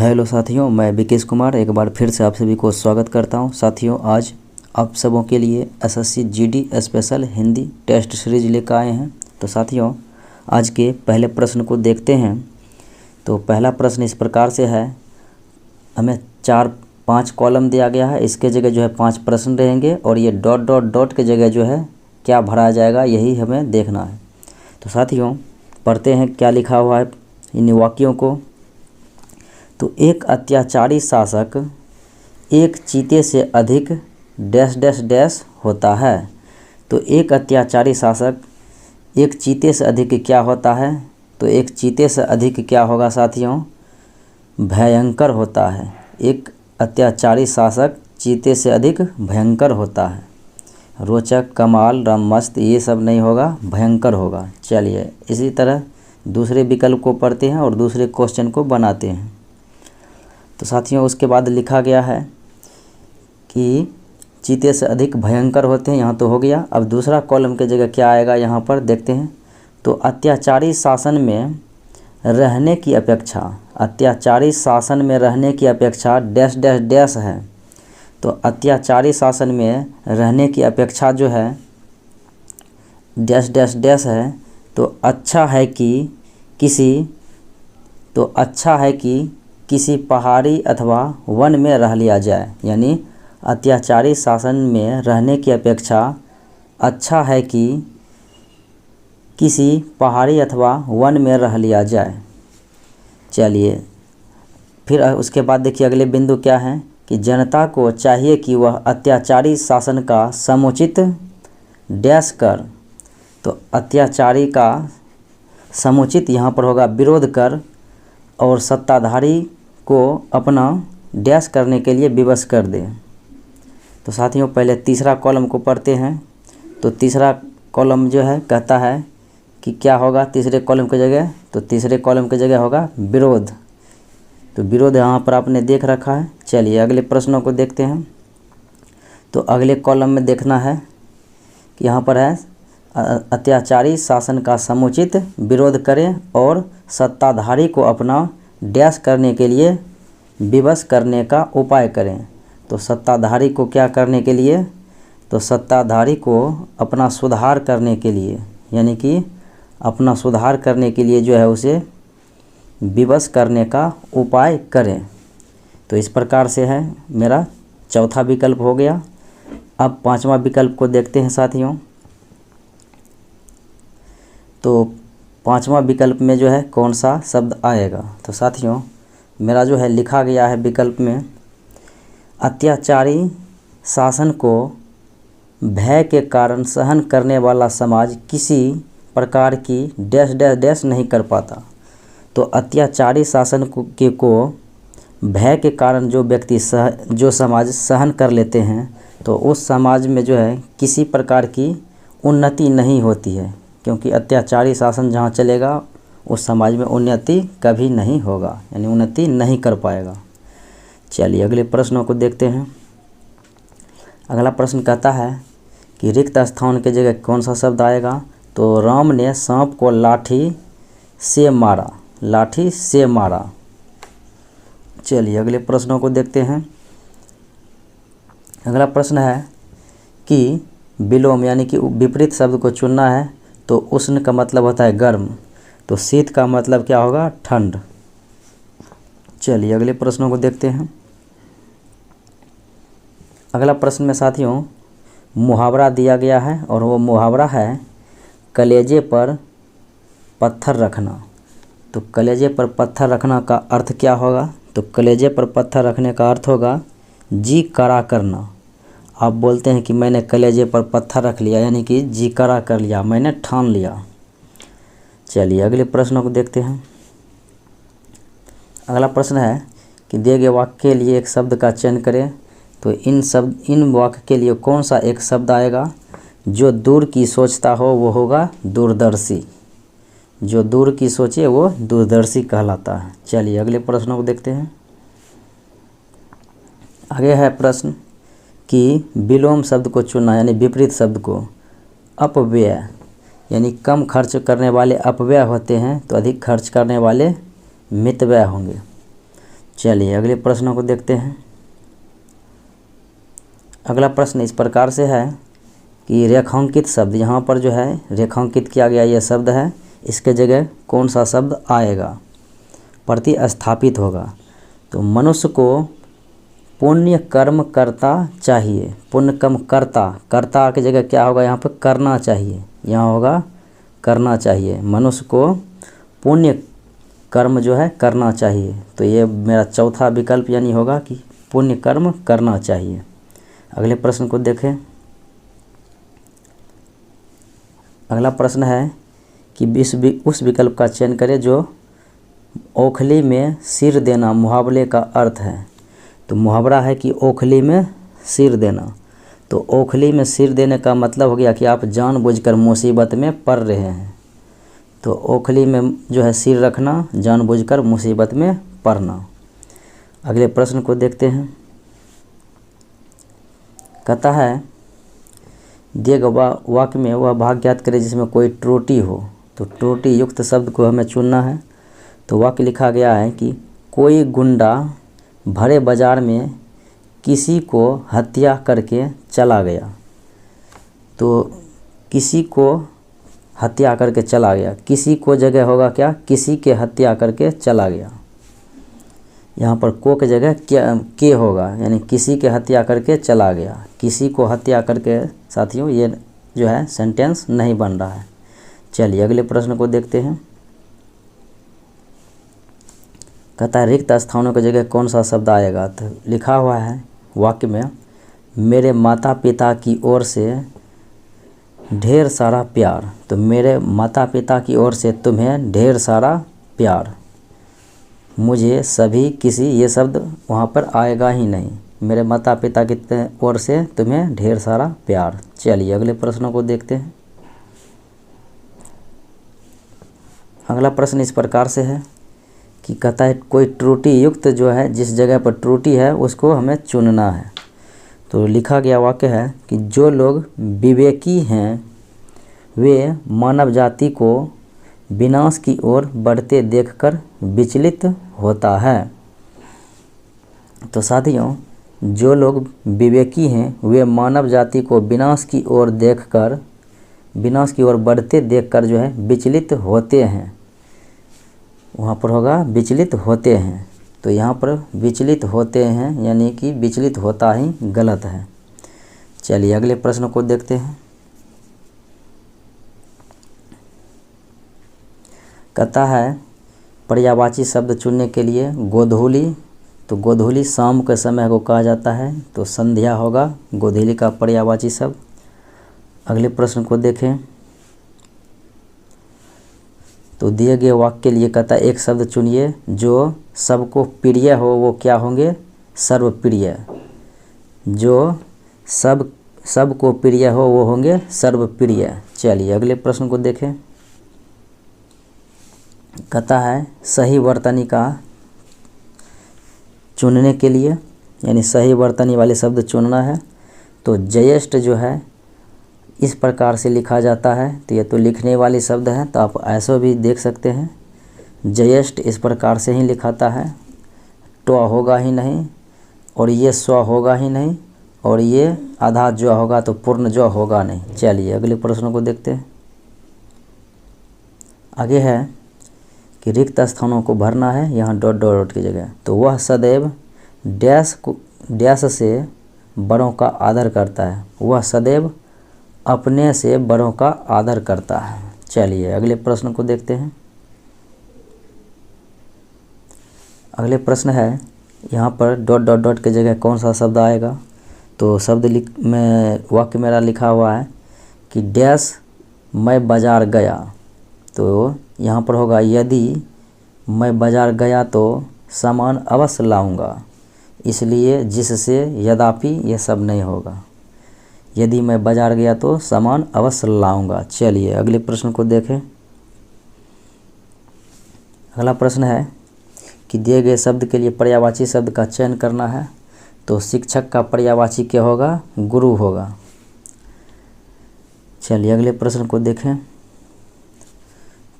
Hello साथियों, मैं विकेश कुमार एक बार फिर से आप सभी को स्वागत करता हूं। साथियों, आज आप सबों के लिए SSC GD special Hindi test series लेकर आए हैं। तो साथियों, आज के पहले प्रश्न को देखते हैं। तो पहला प्रश्न इस प्रकार से है, हमें 4-5 कॉलम दिया गया है, इसके जगह जो है 5 प्रश्न रहेंगे और ये डॉट डॉट डॉट के जगह जो है क्या भरा जाएगा, यही हमें देखना है। तो साथियों, पढ़ते हैं क्या लिखा हुआ है इन वाक्यों को। तो एक अत्याचारी शासक एक चीते से अधिक डैश डैश डैश होता है। तो एक अत्याचारी शासक एक चीते से अधिक क्या होता है? तो एक चीते से अधिक क्या होगा साथियों? भयंकर होता है। एक अत्याचारी शासक चीते से अधिक भयंकर होता है। रोचक, कमाल, रममस्त ये सब नहीं होगा, भयंकर होगा। चलिए इसी तरह दूसरे विकल्प को पढ़ते हैं और दूसरे क्वेश्चन को बनाते हैं। तो साथियों, उसके बाद लिखा गया है कि चीते से अधिक भयंकर होते हैं, यहाँ तो हो गया। अब दूसरा कॉलम के जगह क्या आएगा यहाँ पर देखते हैं। तो अत्याचारी शासन में रहने की अपेक्षा, अत्याचारी शासन में रहने की अपेक्षा डैश डैश डैश है। तो अत्याचारी शासन में रहने की अपेक्षा जो है डैश डैश डैश है। तो अच्छा है कि किसी पहाड़ी अथवा वन में रह लिया जाए। यानी अत्याचारी शासन में रहने की अपेक्षा अच्छा है कि किसी पहाड़ी अथवा वन में रह लिया जाए। चलिए फिर उसके बाद देखिए अगले बिंदु क्या है कि जनता को चाहिए कि वह अत्याचारी शासन का समुचित डैश कर। तो अत्याचारी का समुचित यहाँ पर होगा विरोध कर और सत्ताधारी को अपना डैश करने के लिए विवश कर दे। तो साथियों, पहले तीसरा कॉलम को पढ़ते हैं। तो तीसरा कॉलम जो है कहता है कि क्या होगा तीसरे कॉलम की जगह? तो तीसरे कॉलम की जगह होगा विरोध। तो विरोध यहाँ पर आपने देख रखा है। चलिए अगले प्रश्नों को देखते हैं। तो अगले कॉलम में देखना है कि यहाँ पर है अत्याचारी शासन का समुचित विरोध करें और सत्ताधारी को अपना डैश करने के लिए विवश करने का उपाय करें। तो सत्ताधारी को क्या करने के लिए? तो सत्ताधारी को अपना सुधार करने के लिए, यानी कि अपना सुधार करने के लिए जो है उसे विवश करने का उपाय करें। तो इस प्रकार से है मेरा चौथा विकल्प हो गया। अब पांचवा विकल्प को देखते हैं साथियों। तो पांचवा विकल्प में जो है कौन सा शब्द आएगा? तो साथियों, मेरा जो है लिखा गया है विकल्प में, अत्याचारी शासन को भय के कारण सहन करने वाला समाज किसी प्रकार की डैश डैश डैश नहीं कर पाता। तो अत्याचारी शासन को भय के कारण जो व्यक्ति जो समाज सहन कर लेते हैं, तो उस समाज में जो है किसी प्रकार की उन्नति नहीं होती है, क्योंकि अत्याचारी शासन जहाँ चलेगा उस समाज में उन्नति कभी नहीं होगा, यानी उन्नति नहीं कर पाएगा। चलिए अगले प्रश्नों को देखते हैं। अगला प्रश्न कहता है कि रिक्त स्थान के जगह कौन सा शब्द आएगा? तो राम ने सांप को लाठी से मारा, लाठी से मारा। चलिए अगले प्रश्नों को देखते हैं। अगला प्रश्न है कि विलोम यानी कि विपरीत शब्द को चुनना है। तो उष्ण का मतलब होता है गर्म, तो शीत का मतलब क्या होगा? ठंड। चलिए अगले प्रश्नों को देखते हैं। अगला प्रश्न में साथियों मुहावरा दिया गया है और वो मुहावरा है कलेजे पर पत्थर रखना। तो कलेजे पर पत्थर रखना का अर्थ क्या होगा? तो कलेजे पर पत्थर रखने का अर्थ होगा जी कड़ा करना। आप बोलते हैं कि मैंने कलेजे पर पत्थर रख लिया, यानी कि जी कड़ा कर लिया, मैंने ठान लिया। चलिए अगले प्रश्नों को देखते हैं। अगला प्रश्न है कि दिए गए वाक्य के लिए एक शब्द का चयन करें। तो इन वाक्य के लिए कौन सा एक शब्द आएगा? जो दूर की सोचता हो वो होगा दूरदर्शी। जो दूर की सोचे वो दूरदर्शी कहलाता है। चलिए अगले प्रश्नों को देखते हैं। आगे है प्रश्न कि विलोम शब्द को चुनना, यानी विपरीत शब्द को। अपव्यय यानी कम खर्च करने वाले अपव्यय होते हैं, तो अधिक खर्च करने वाले मितव्यय होंगे। चलिए अगले प्रश्नों को देखते हैं। अगला प्रश्न इस प्रकार से है कि रेखांकित शब्द, यहाँ पर जो है रेखांकित किया गया यह शब्द है, इसके जगह कौन सा शब्द आएगा, प्रतिस्थापित होगा। तो मनुष्य को पुण्य कर्म करता चाहिए, पुण्य कर्म करता, करता की जगह क्या होगा यहाँ पर, करना चाहिए, यहाँ होगा करना चाहिए। मनुष्य को पुण्य कर्म जो है करना चाहिए, तो ये मेरा चौथा विकल्प यानी होगा कि पुण्य कर्म करना चाहिए। अगले प्रश्न को देखें। अगला प्रश्न है कि उस विकल्प का चयन करें जो ओखली में सिर देना मुहावरे का अर्थ है। तो मुहावरा है कि ओखली में सिर देना, तो ओखली में सिर देने का मतलब हो गया कि आप जानबूझकर मुसीबत में पड़ रहे हैं। तो ओखली में जो है सिर रखना, जानबूझकर मुसीबत में पड़ना। अगले प्रश्न को देखते हैं। कहता है दिए गए वाक्य में वह भाग ज्ञात करें जिसमें कोई त्रुटि हो। तो त्रुटि युक्त शब्द को हमें चुनना है। तो वाक्य लिखा गया है कि कोई गुंडा भरे बाजार में किसी को हत्या करके चला गया। तो किसी को हत्या करके चला गया, किसी को जगह होगा क्या, किसी के हत्या करके चला गया। यहाँ पर को के जगह क्या के होगा, यानी किसी के हत्या करके चला गया। किसी को हत्या करके साथियों ये जो है सेंटेंस नहीं बन रहा है। चलिए अगले प्रश्न को देखते हैं। कहता है रिक्त स्थानों की जगह कौन सा शब्द आएगा। तो लिखा हुआ है वाक्य में, मेरे माता पिता की ओर से ढेर सारा प्यार। तो मेरे माता पिता की ओर से तुम्हें ढेर सारा प्यार, मुझे सभी किसी, ये शब्द वहाँ पर आएगा ही नहीं। मेरे माता पिता की ओर से तुम्हें ढेर सारा प्यार। चलिए अगले प्रश्नों को देखते हैं। अगला प्रश्न इस प्रकार से है कि कहता है कोई त्रुटि युक्त जो है, जिस जगह पर त्रुटि है उसको हमें चुनना है। तो लिखा गया वाक्य है कि जो लोग विवेकी हैं वे मानव जाति को विनाश की ओर बढ़ते देखकर विचलित होता है। तो साथियों जो लोग विवेकी हैं वे मानव जाति को विनाश की ओर देखकर, विनाश की ओर बढ़ते देखकर जो है विचलित होते हैं। वहाँ पर होगा विचलित होते हैं। तो यहाँ पर विचलित होते हैं यानी कि विचलित होता ही गलत है। चलिए अगले प्रश्न को देखते हैं। कहता है पर्यायवाची शब्द चुनने के लिए गोधूली। तो गोधूली शाम के समय को कहा जाता है, तो संध्या होगा गोधूली का पर्यायवाची शब्द। अगले प्रश्न को देखें। तो दिए गए वाक्य के लिए कहता है एक शब्द चुनिए जो सबको प्रिय हो। वो क्या होंगे, सर्वप्रिय। जो सबको प्रिय हो वो होंगे सर्वप्रिय। चलिए अगले प्रश्न को देखें। कहता है सही वर्तनी का चुनने के लिए, यानी सही वर्तनी वाले शब्द चुनना है। तो ज्येष्ठ जो है इस प्रकार से लिखा जाता है। तो ये तो लिखने वाले शब्द हैं, तो आप ऐसा भी देख सकते हैं। ज्येष्ठ इस प्रकार से ही लिखाता है, ट्व होगा ही नहीं, और ये स्व होगा ही नहीं, और ये आधा जो होगा तो पूर्ण जो होगा नहीं। चलिए अगले प्रश्न को देखते हैं। आगे है कि रिक्त स्थानों को भरना है, यहाँ डॉट डॉट डॉट की जगह। तो वह सदैव डैश से बड़ों का आदर करता है। वह सदैव अपने से बड़ों का आदर करता है। चलिए अगले प्रश्न को देखते हैं। अगले प्रश्न है यहाँ पर डॉट डॉट डॉट की जगह कौन सा शब्द आएगा। तो शब्द वाक्य मेरा लिखा हुआ है कि डैश मैं बाजार गया। तो यहाँ पर होगा यदि मैं बाजार गया तो सामान अवश्य लाऊंगा, इसलिए जिससे यद्यपि ये सब नहीं होगा। यदि मैं बाजार गया तो सामान अवश्य लाऊंगा। चलिए अगले प्रश्न को देखें। अगला प्रश्न है कि दिए गए शब्द के लिए पर्यायवाची शब्द का चयन करना है। तो शिक्षक का पर्यायवाची क्या होगा, गुरु होगा। चलिए अगले प्रश्न को देखें।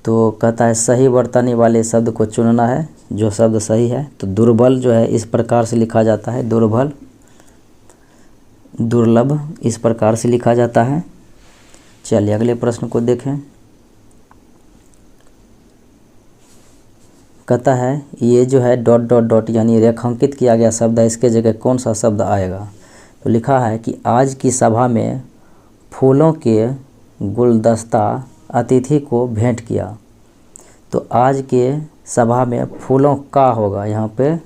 तो कहता है सही वर्तनी वाले शब्द को चुनना है। जो शब्द सही है। तो दुर्बल जो है इस प्रकार से लिखा जाता है, दुर्बल, दुर्लभ इस प्रकार से लिखा जाता है। चलिए अगले प्रश्न को देखें। कहता है ये जो है डॉट डॉट डॉट यानी रेखांकित किया गया शब्द है, इसके जगह कौन सा शब्द आएगा। तो लिखा है कि आज की सभा में फूलों के गुलदस्ता अतिथि को भेंट किया। तो आज के सभा में फूलों का होगा, यहाँ पे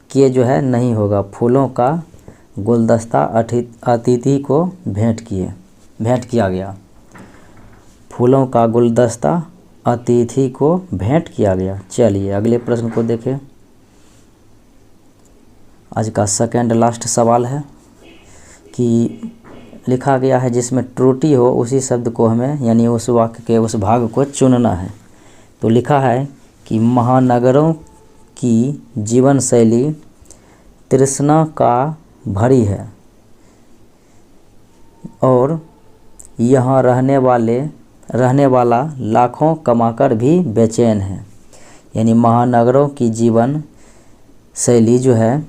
के जो है नहीं होगा, फूलों का गुलदस्ता अतिथि को भेंट किया गया। फूलों का गुलदस्ता अतिथि को भेंट किया गया। चलिए अगले प्रश्न को देखें। आज का सेकंड लास्ट सवाल है कि लिखा गया है जिसमें त्रुटि हो उसी शब्द को हमें यानी उस वाक्य के उस भाग को चुनना है। तो लिखा है कि महानगरों की जीवन शैली तृष्णा का भरी है और यहाँ रहने वाला लाखों कमाकर भी बेचैन है। यानी महानगरों की जीवन शैली जो है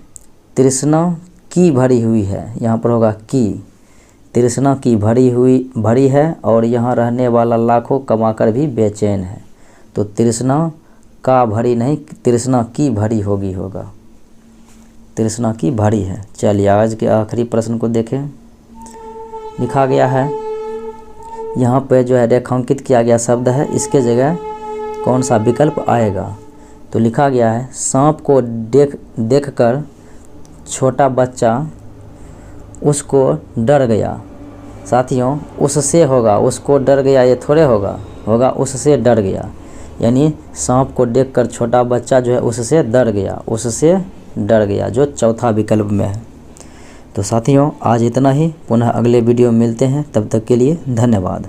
तृष्णा की भरी हुई है, यहाँ पर होगा की, तृष्णा की भरी है और यहाँ रहने वाला लाखों कमाकर भी बेचैन है। तो तृष्णा का भरी नहीं, तृष्णा की भरी होगा, तृष्णा की भरी है। चलिए आज के आखिरी प्रश्न को देखें। लिखा गया है यहाँ पे जो है रेखांकित किया गया शब्द है, इसके जगह कौन सा विकल्प आएगा। तो लिखा गया है सांप को देखकर छोटा बच्चा उसको डर गया। साथियों उससे होगा, उसको डर गया ये थोड़े होगा उससे डर गया। यानी सांप को देखकर छोटा बच्चा जो है उससे डर गया, जो चौथा विकल्प में है। तो साथियों आज इतना ही, पुनः अगले वीडियो में मिलते हैं, तब तक के लिए धन्यवाद।